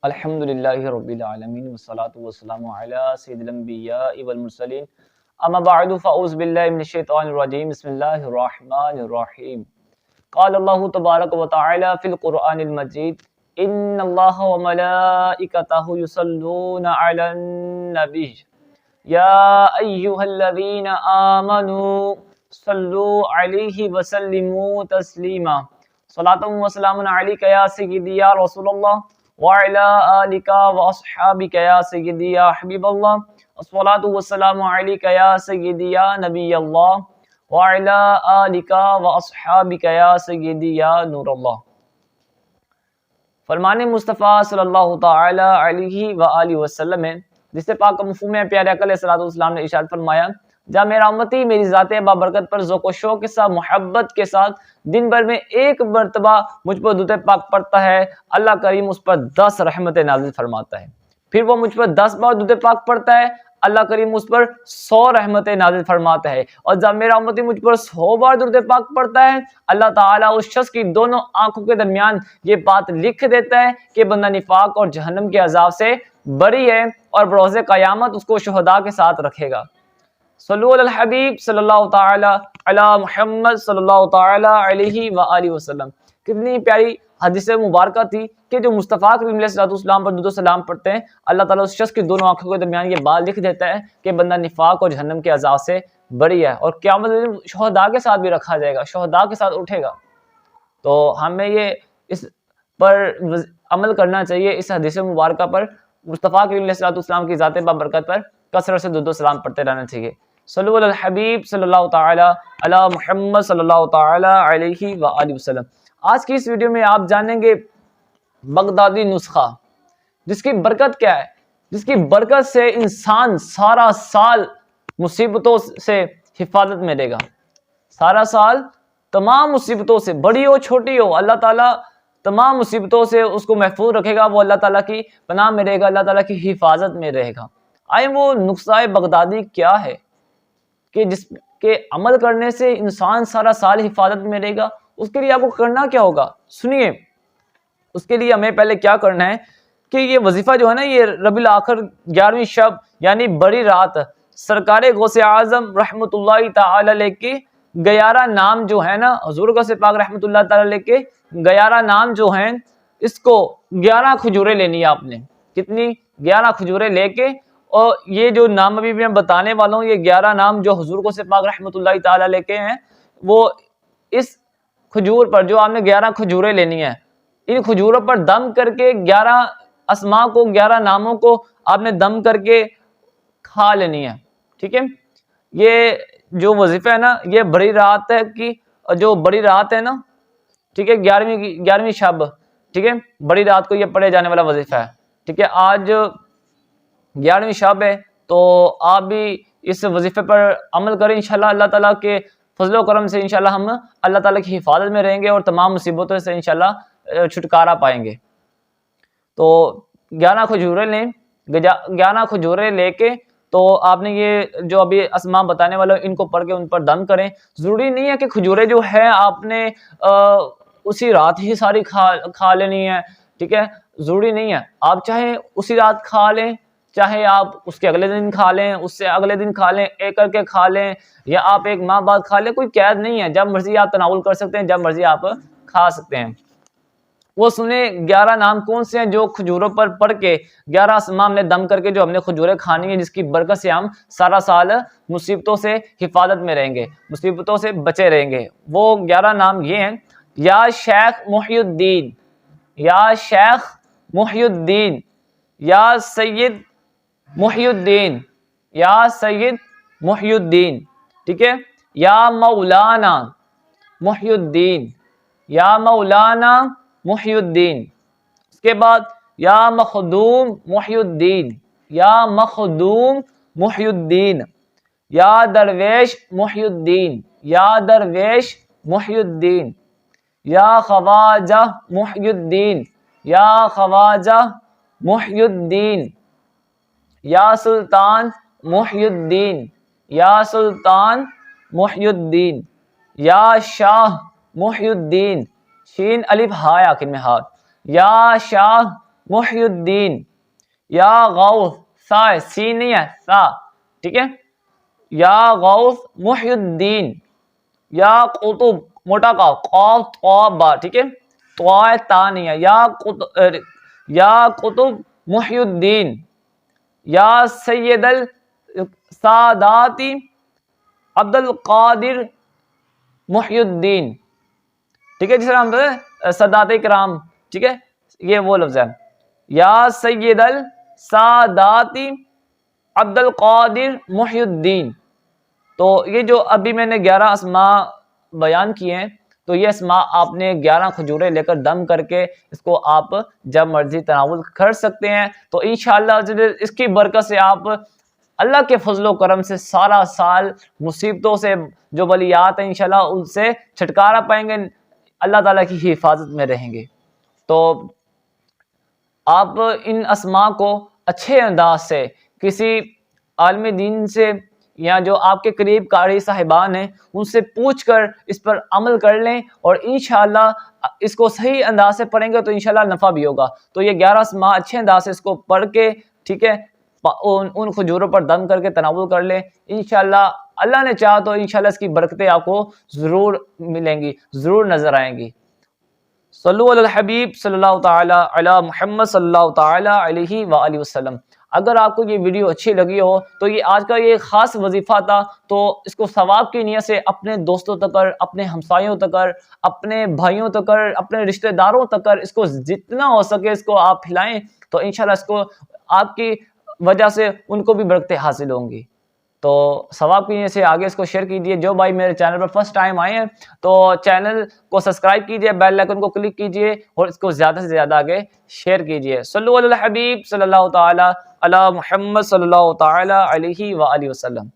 الحمدللہ رب العالمین والصلاة والسلام علی سید الانبیاء والمرسلین اما بعد فاعوذ باللہ من الشیطان الرجیم بسم اللہ الرحمن الرحیم قال اللہ تبارک و تعالی فی القرآن المجید ان اللہ وملائکتہ یصلون علی النبی یا ایہا الذین آمنوا صلوا علیہ وسلموا تسلیما صلاۃ و سلام علیک یا سیدی یا رسول اللہ وعلى آلك وأصحابك يا سيدي يا حبيب الله الصلاة والسلام عليك يا سيدي يا نبي الله وعلى آلك وأصحابك يا سيدي يا نور الله. فرمان مصطفیٰ صلی اللہ تعالی علیہ وآلہ وسلم ہے جس سے پاک مفہوم ہے پیارے آقا علیہ السلام نے ارشاد فرمایا جب میرا امتی میری ذات بابرکت پر ذوق و شوق کے ساتھ محبت کے ساتھ دن بھر میں ایک مرتبہ مجھ پر درود پاک پڑھتا ہے اللہ کریم اس پر 10 رحمتیں نازل فرماتا ہے. پھر وہ مجھ پر 10 بار درود پاک پڑھتا ہے اللہ کریم اس پر 100 رحمتیں نازل فرماتا ہے. اور جب میرا امتی مجھ پر 100 بار درود پاک پڑھتا ہے اللہ تعالیٰ اس شخص کی دونوں آنکھوں کے درمیان یہ بات لکھ دیتا ہے کہ بندہ نفاق اور جہنم کے عذاب سے بری ہے اور بروز قیامت اس کو شہداء کے ساتھ رکھے گا. صلو علی الحبیب صلی اللہ تعالی علی محمد صلی اللہ تعالی علیہ وآلہ وسلم. کتنی پیاری حدیث مبارکہ تھی کہ جو مصطفیٰ کریم علیہ السلام پر درود و سلام پڑھتے ہیں اللہ تعالیٰ اس شخص کی دونوں آنکھوں کے درمیان یہ بات لکھ دیتا ہے کہ بندہ نفاق اور جہنم کے عذاب سے بری ہے اور قیامت میں شہداء کے ساتھ بھی رکھا جائے گا، شہداء کے ساتھ اٹھے گا. تو ہمیں یہ اس پر عمل کرنا چاہیے، اس حدیث مبارکہ پر مصطفیٰ کریم علیہ السلام کی ذات بابرکت پر کثرت سے درود و سلام پڑھتے رہنا چاہیے. صلو علی الحبیب صلی اللہ تعالی علی محمد صلی اللہ تعالی علیہ وآلہ وسلم. آج کی اس ویڈیو میں آپ جانیں گے بغدادی نسخہ جس کی برکت کیا ہے، جس کی برکت سے انسان سارا سال مصیبتوں سے حفاظت میں رہے گا. سارا سال تمام مصیبتوں سے بڑی ہو چھوٹی ہو اللہ تعالیٰ تمام مصیبتوں سے اس کو محفوظ رکھے گا، وہ اللہ تعالیٰ کی پناہ میں رہے گا، اللہ تعالیٰ کی حفاظت میں رہے گا. آئے وہ نسخہ بغدادی کیا ہے کہ جس کے عمل کرنے سے انسان سارا سال حفاظت میں رہے گا؟ اس کے لیے آپ کو کرنا کیا ہوگا سنیے. اس کے لیے ہمیں پہلے کیا کرنا ہے کہ یہ وظیفہ جو ہے نا، یہ ربیع الاخر 11ویں شب یعنی بڑی رات سرکار غوث اعظم رحمۃ اللہ تعالی علیہ کے 11 نام جو ہے نا، حضور غوث پاک رحمۃ اللہ تعالی علیہ کے 11 نام جو ہیں، اس کو 11 کھجوریں لینی ہے آپ نے. کتنی؟ 11 کھجوریں لے کے، اور یہ جو نام ابھی میں بتانے والا ہوں، یہ 11 نام جو حضور غوث پاک رحمۃ اللہ تعالی علیہ کے ہیں، وہ اس کھجور پر جو آپ نے 11 کھجوریں لینی ہیں، ان کھجوروں پر دم کر کے 11 اسماء کو، 11 ناموں کو آپ نے دم کر کے کھا لینی ہے. ٹھیک ہے، یہ جو وظیفہ ہے نا، یہ بڑی رات ہے کی جو بڑی رات ہے نا، ٹھیک ہے، 11ویں شب، ٹھیک ہے، بڑی رات کو یہ پڑھے جانے والا وظیفہ ہے. ٹھیک ہے، آج 11ویں شب ہے تو آپ بھی اس وظیفے پر عمل کریں انشاءاللہ. اللہ تعالیٰ کے فضل و کرم سے انشاءاللہ ہم اللہ تعالیٰ کی حفاظت میں رہیں گے اور تمام مصیبتوں سے انشاءاللہ چھٹکارا پائیں گے. تو 11 کھجوریں لیں، 11 کھجوریں لے کے تو آپ نے یہ جو ابھی اسماء بتانے والا ان کو پڑھ کے ان پر دم کریں. ضروری نہیں ہے کہ کھجوریں جو ہے آپ نے اسی رات ہی ساری کھا لینی ہے. ٹھیک ہے، ضروری نہیں ہے، آپ چاہے اسی رات کھا لیں، چاہے آپ اس کے اگلے دن کھا لیں، اس سے اگلے دن کھا لیں، ایک کر کے کھا لیں، یا آپ 1 ماہ بعد کھا لیں، کوئی قید نہیں ہے. جب مرضی آپ تناول کر سکتے ہیں، جب مرضی آپ کھا سکتے ہیں. وہ سنیں 11 نام کون سے ہیں جو کھجوروں پر پڑھ کے 11 اسماء نے دم کر کے جو ہم نے کھجوریں کھانی ہیں، جس کی برکت سے ہم سارا سال مصیبتوں سے حفاظت میں رہیں گے، مصیبتوں سے بچے رہیں گے. وہ 11 نام یہ ہیں: یا شیخ محی الدین، یا شیخ محی الدین، یا سید محی الدین، یا سید محی الدین. ٹھیک ہے، یا مولانا محی الدین، یا مولانا محی الدین. اس کے بعد یا مخدوم محی الدین، یا مخدوم محی الدین، یا درویش محی الدین، یا درویش محی الدین، یا خواجہ محی الدین، یا خواجہ محی الدین، یا سلطان محی الدین، یا سلطان محی الدین، یا شاہ محی الدین، شین الف ہا آخر میں ہاتھ، یا شاہ محی الدین، یا غوث، سا سین نہیں ہے، سا، ٹھیک ہے، یا غوث محی الدین، یا قطب موٹا کا قاف طا با، ٹھیک ہے، طا تا نہیں ہے، یا قطب محی الدین، یا سید الساداتی عبد القادر محی الدین، ٹھیک ہے، جس طرح ہم سادات کرام، ٹھیک ہے، یہ وہ لفظ ہے، یا سید الساداتی عبد القادر محی الدین۔ تو یہ جو ابھی میں نے 11 اسماء بیان کیے ہیں، تو یہ اسماء آپ نے 11 کھجوریں لے کر دم کر کے اس کو آپ جب مرضی تناول کر سکتے ہیں، تو انشاءاللہ اس کی برکت سے آپ اللہ کے فضل و کرم سے سارا سال مصیبتوں سے جو بلیات ہیں انشاءاللہ ان سے چھٹکارا پائیں گے، اللہ تعالیٰ کی حفاظت میں رہیں گے۔ تو آپ ان اسماء کو اچھے انداز سے کسی عالم دین سے یا جو آپ کے قریب قاری صاحبان ہیں ان سے پوچھ کر اس پر عمل کر لیں، اور انشاءاللہ اس کو صحیح انداز سے پڑھیں گے تو انشاءاللہ نفع بھی ہوگا۔ تو یہ 11 اسماء اچھے انداز سے اس کو پڑھ کے، ٹھیک ہے، ان کھجوروں پر دم کر کے تناول کر لیں، انشاءاللہ اللہ نے چاہا تو انشاءاللہ اس کی برکتیں آپ کو ضرور ملیں گی، ضرور نظر آئیں گی۔ صلو علی الحبیب صلی اللہ تعالی علی محمد صلی اللہ تعالی علیہ وآلہ وسلم۔ اگر آپ کو یہ ویڈیو اچھی لگی ہو تو یہ آج کا یہ خاص وظیفہ تھا، تو اس کو ثواب کی نیت سے اپنے دوستوں تک، اپنے ہمسایوں تک، اپنے بھائیوں تک، اپنے رشتہ داروں تک اس کو جتنا ہو سکے اس کو آپ پھیلائیں، تو انشاءاللہ اس کو آپ کی وجہ سے ان کو بھی برکتیں حاصل ہوں گی۔ تو ثواب کی نیت سے آگے اس کو شیئر کیجئے۔ جو بھائی میرے چینل پر فرسٹ ٹائم آئے ہیں تو چینل کو سبسکرائب کیجئے، بیل آئیکن کو کلک کیجئے اور اس کو زیادہ سے زیادہ آگے شیئر کیجئے۔ صلو علی الحبیب صلی اللہ تعالی علی محمد صلی اللہ تعالی علیہ وآلہ وسلم۔